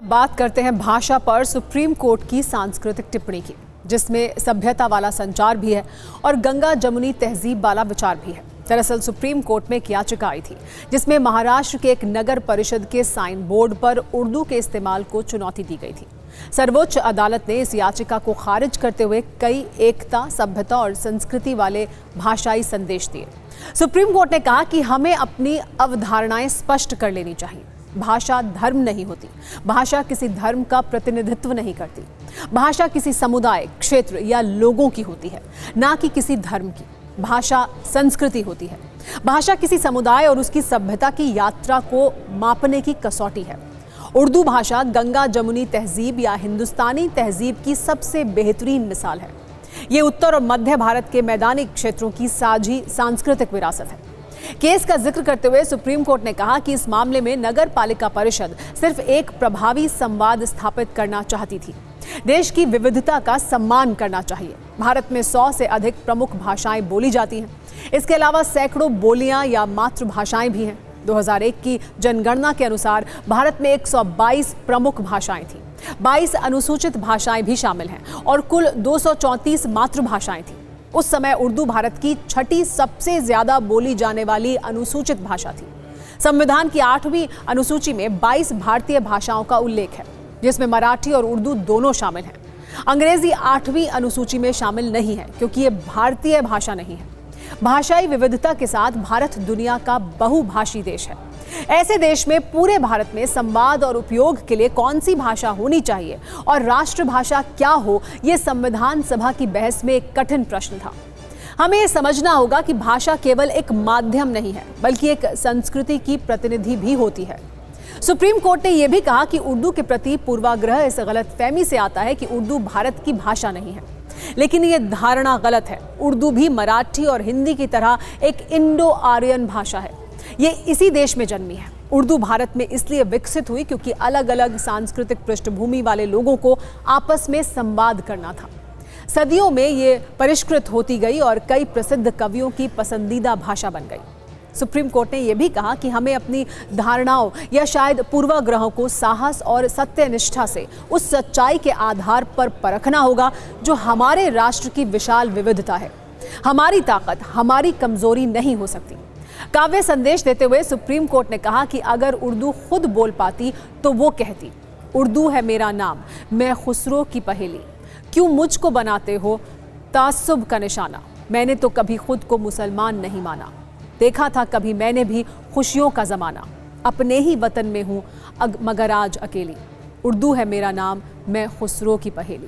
बात करते हैं भाषा पर सुप्रीम कोर्ट की सांस्कृतिक टिप्पणी की, जिसमें सभ्यता वाला संचार भी है और गंगा जमुनी तहजीब वाला विचार भी है। दरअसल सुप्रीम कोर्ट में एक याचिका आई थी जिसमें महाराष्ट्र के एक नगर परिषद के साइन बोर्ड पर उर्दू के इस्तेमाल को चुनौती दी गई थी। सर्वोच्च अदालत ने इस याचिका को खारिज करते हुए कई एकता, सभ्यता और संस्कृति वाले भाषाई संदेश दिए। सुप्रीम कोर्ट ने कहा कि हमें अपनी अवधारणाएं स्पष्ट कर लेनी चाहिए। भाषा धर्म नहीं होती, भाषा किसी धर्म का प्रतिनिधित्व नहीं करती। भाषा किसी समुदाय, क्षेत्र या लोगों की होती है, ना कि किसी धर्म की। भाषा संस्कृति होती है। भाषा किसी समुदाय और उसकी सभ्यता की यात्रा को मापने की कसौटी है। उर्दू भाषा गंगा जमुनी तहजीब या हिंदुस्तानी तहजीब की सबसे बेहतरीन मिसाल है। ये उत्तर और मध्य भारत के मैदानी क्षेत्रों की साझी सांस्कृतिक विरासत है। केस का जिक्र करते हुए सुप्रीम कोर्ट ने कहा कि इस मामले में नगर पालिका परिषद सिर्फ एक प्रभावी संवाद स्थापित करना चाहती थी। देश की विविधता का सम्मान करना चाहिए। भारत में 100 से अधिक प्रमुख भाषाएं बोली जाती हैं। इसके अलावा सैकड़ों बोलियां या मातृभाषाएं भी हैं। 2001 की जनगणना के अनुसार भारत में 122 प्रमुख भाषाएं थीं। 22 अनुसूचित भाषाएं भी शामिल हैं और कुल 234 मातृभाषाएं थीं। उस समय उर्दू भारत की 6ठी सबसे ज्यादा बोली जाने वाली अनुसूचित भाषा थी। संविधान की 8वीं अनुसूची में 22 भारतीय भाषाओं का उल्लेख है, जिसमें मराठी और उर्दू दोनों शामिल हैं। अंग्रेजी 8वीं अनुसूची में शामिल नहीं है क्योंकि ये भारतीय भाषा नहीं है। भाषाई विविधता के साथ भारत दुनिया का बहुभाषी देश है। ऐसे देश में पूरे भारत में संवाद और उपयोग के लिए कौन सी भाषा होनी चाहिए और राष्ट्रभाषा क्या हो, यह संविधान सभा की बहस में एक कठिन प्रश्न था। हमें यह समझना होगा कि भाषा केवल एक माध्यम नहीं है, बल्कि एक संस्कृति की प्रतिनिधि भी होती है। सुप्रीम कोर्ट ने यह भी कहा कि उर्दू के प्रति पूर्वाग्रह इस गलतफहमी से आता है कि उर्दू भारत की भाषा नहीं है, लेकिन यह धारणा गलत है। उर्दू भी मराठी और हिंदी की तरह एक इंडो आर्यन भाषा है। ये इसी देश में जन्मी है। उर्दू भारत में इसलिए विकसित हुई क्योंकि अलग अलग सांस्कृतिक पृष्ठभूमि वाले लोगों को आपस में संवाद करना था। सदियों में ये परिष्कृत होती गई और कई प्रसिद्ध कवियों की पसंदीदा भाषा बन गई। सुप्रीम कोर्ट ने यह भी कहा कि हमें अपनी धारणाओं या शायद पूर्वाग्रहों को साहस और सत्यनिष्ठा से उस सच्चाई के आधार पर परखना होगा जो हमारे राष्ट्र की विशाल विविधता है। हमारी ताकत हमारी कमजोरी नहीं हो सकती। काव्य संदेश देते हुए सुप्रीम कोर्ट ने कहा कि अगर उर्दू खुद बोल पाती तो वो कहती, उर्दू है मेरा नाम, मैं खुसरो की पहेली, क्यों मुझको बनाते हो तासुब का निशाना, मैंने तो कभी खुद को मुसलमान नहीं माना, देखा था कभी मैंने भी खुशियों का जमाना, अपने ही वतन में हूँ मगर आज अकेली, उर्दू है मेरा नाम, मैं खुसरो की पहेली।